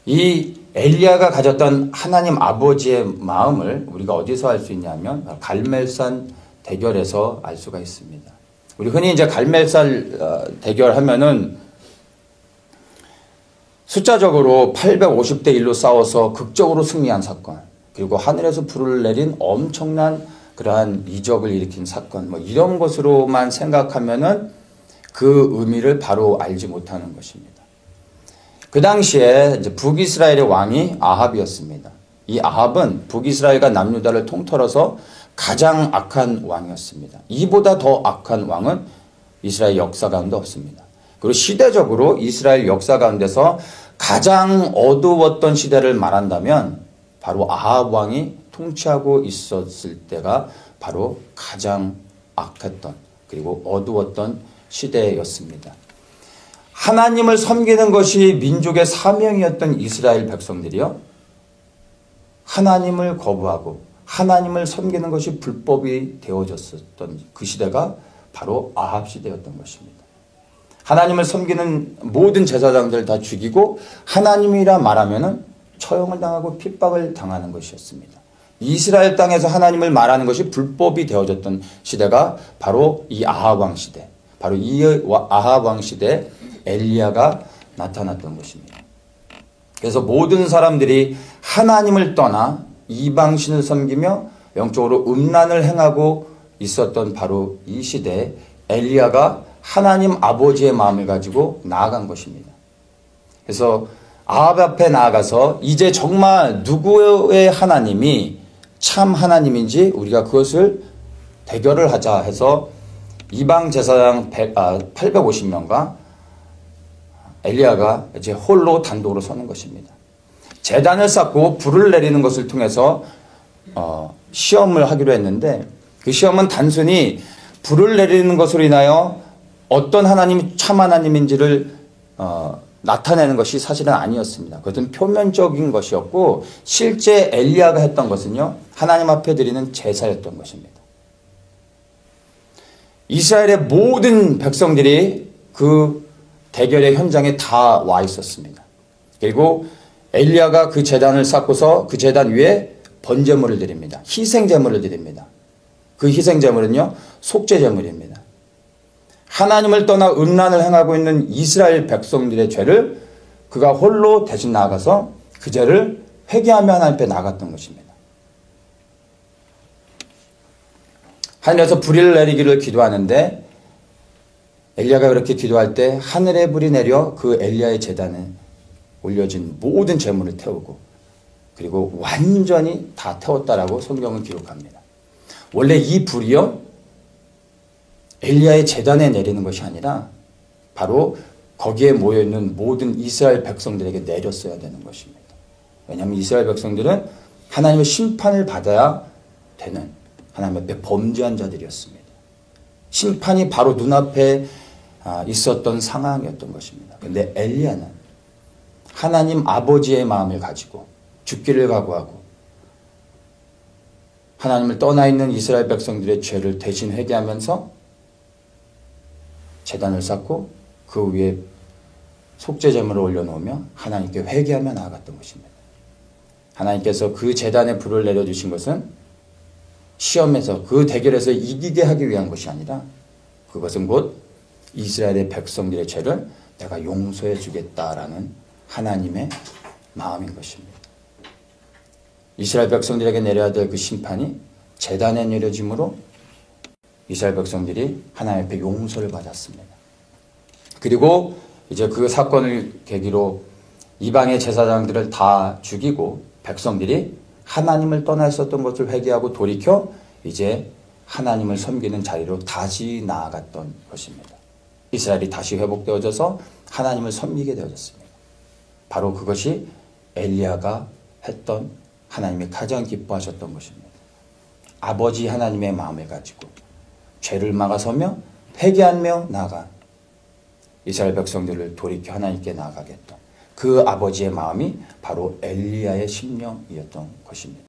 이 엘리야가 가졌던 하나님 아버지의 마음을 우리가 어디서 알 수 있냐면 갈멜산 대결에서 알 수가 있습니다. 우리 흔히 이제 갈멜산 대결하면은 숫자적으로 850대 1로 싸워서 극적으로 승리한 사건, 그리고 하늘에서 불을 내린 엄청난 그러한 이적을 일으킨 사건, 뭐 이런 것으로만 생각하면은 그 의미를 바로 알지 못하는 것입니다. 그 당시에 이제 북이스라엘의 왕이 아합이었습니다. 이 아합은 북이스라엘과 남유다를 통틀어서 가장 악한 왕이었습니다. 이보다 더 악한 왕은 이스라엘 역사 가운데 없습니다. 그리고 시대적으로 이스라엘 역사 가운데서 가장 어두웠던 시대를 말한다면 바로 아합 왕이 통치하고 있었을 때가 바로 가장 악했던 그리고 어두웠던 시대였습니다. 하나님을 섬기는 것이 민족의 사명이었던 이스라엘 백성들이요, 하나님을 거부하고 하나님을 섬기는 것이 불법이 되어졌었던 그 시대가 바로 아합 시대였던 것입니다. 하나님을 섬기는 모든 제사장들을 다 죽이고 하나님이라 말하면은 처형을 당하고 핍박을 당하는 것이었습니다. 이스라엘 땅에서 하나님을 말하는 것이 불법이 되어졌던 시대가 바로 이 아합 왕 시대, 바로 이 아합 왕 시대에 엘리야가 나타났던 것입니다. 그래서 모든 사람들이 하나님을 떠나 이방신을 섬기며 영적으로 음란을 행하고 있었던 바로 이 시대에 엘리야가 하나님 아버지의 마음을 가지고 나아간 것입니다. 그래서 아합 앞에 나아가서 이제 정말 누구의 하나님이 참 하나님인지 우리가 그것을 대결을 하자 해서 이방 제사장 850명과 엘리야가 이제 홀로 단독으로 서는 것입니다. 제단을 쌓고 불을 내리는 것을 통해서 시험을 하기로 했는데, 그 시험은 단순히 불을 내리는 것으로 인하여 어떤 하나님이 참 하나님인지를 나타내는 것이 사실은 아니었습니다. 그것은 표면적인 것이었고, 실제 엘리야가 했던 것은요, 하나님 앞에 드리는 제사였던 것입니다. 이스라엘의 모든 백성들이 그 대결의 현장에 다 와 있었습니다. 그리고 엘리야가 그 제단을 쌓고서 그 제단 위에 번제물을 드립니다. 희생제물을 드립니다. 그 희생제물은요, 속죄제물입니다. 하나님을 떠나 음란을 행하고 있는 이스라엘 백성들의 죄를 그가 홀로 대신 나아가서 그 죄를 회개하며 하나님 앞에 나갔던 것입니다. 하늘에서 불을 내리기를 기도하는데, 엘리야가 그렇게 기도할 때 하늘의 불이 내려 그 엘리야의 제단에 올려진 모든 제물을 태우고, 그리고 완전히 다 태웠다라고 성경은 기록합니다. 원래 이 불이요, 엘리야의 제단에 내리는 것이 아니라 바로 거기에 모여있는 모든 이스라엘 백성들에게 내렸어야 되는 것입니다. 왜냐하면 이스라엘 백성들은 하나님의 심판을 받아야 되는 하나님 앞에 범죄한 자들이었습니다. 심판이 바로 눈앞에 있었던 상황이었던 것입니다. 그런데 엘리야는 하나님 아버지의 마음을 가지고 죽기를 각오하고 하나님을 떠나 있는 이스라엘 백성들의 죄를 대신 회개하면서 제단을 쌓고 그 위에 속죄제물을 올려놓으며 하나님께 회개하며 나아갔던 것입니다. 하나님께서 그 제단에 불을 내려주신 것은 시험에서, 그 대결에서 이기게 하기 위한 것이 아니라 그것은 곧 이스라엘의 백성들의 죄를 내가 용서해 주겠다라는 하나님의 마음인 것입니다. 이스라엘 백성들에게 내려야 될 그 심판이 제단에 내려짐으로 이스라엘 백성들이 하나님 앞에 용서를 받았습니다. 그리고 이제 그 사건을 계기로 이방의 제사장들을 다 죽이고 백성들이 하나님을 떠나 있었던 것을 회개하고 돌이켜 이제 하나님을 섬기는 자리로 다시 나아갔던 것입니다. 이스라엘이 다시 회복되어져서 하나님을 섬기게 되어졌습니다. 바로 그것이 엘리야가 했던 하나님이 가장 기뻐하셨던 것입니다. 아버지 하나님의 마음을 가지고 죄를 막아서며 회개하며 나아간 이스라엘 백성들을 돌이켜 하나님께 나아가겠던 그 아버지의 마음이 바로 엘리야의 심령이었던 것입니다.